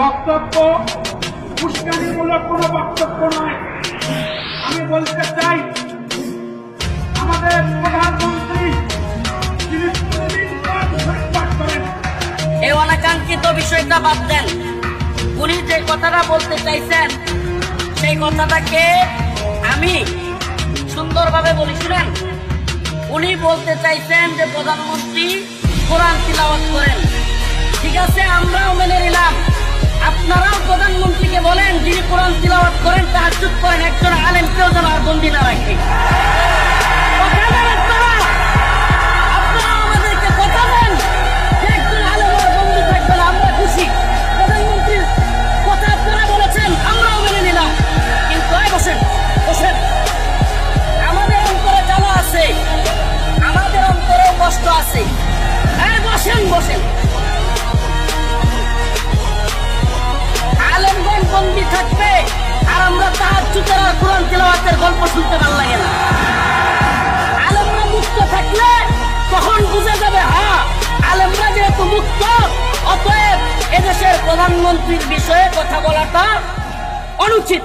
বক্তব্য উস্কানিমূলক কোনো বক্তব্য নয়। আমি বলতে চাই, আমাদের প্রধানমন্ত্রী যিনি প্রতিদিন পাঠ করেন, এই অনাকাঙ্ক্ষিত বিষয়টা বাদ দেন। উনি যে কথাটা বলতে চাইছেন সেই কথাটাকে আমি সুন্দরভাবে বলেছিলেন। উনি বলতে চাইছেন যে প্রধানমন্ত্রী কোরআন তিলাওয়াত করেন। ঠিক আছে, আমরাও মেনে নিলাম। আপনারাও প্রধানমন্ত্রীকে বলেন যিনি কোরআন তিলাওয়াত করেন, তাহাজ্জুদ করেন, একজন আলেমকেও যেন আর বন্দী না রাখে। আপনারাও আমাদেরকে কথা দেন যে একজন আলেম আর বন্দী থাকবে না, আমরা খুশি। প্রধানমন্ত্রীর কথা আপনারা বলেছেন, আমরাও মেনে নিলাম। কিন্তু বসেন বসেন, আমাদের অন্তরে জ্বালা আছে, আমাদের অন্তরেও কষ্ট আছে। বসেন বসেন। আলেমগণ বন্দী থাকবে আর আমরা তাহাজ্জুদের আর কোরআন তিলাওয়াতের গল্প শুনতে ভালো লাগে না। আলেমরা মুক্ত থাকলে তখন বুঝে যাবে, হ্যাঁ আলেমরা যেহেতু মুক্ত, অতএব এদেশের প্রধানমন্ত্রীর বিষয়ে কথা বলাটা অনুচিত।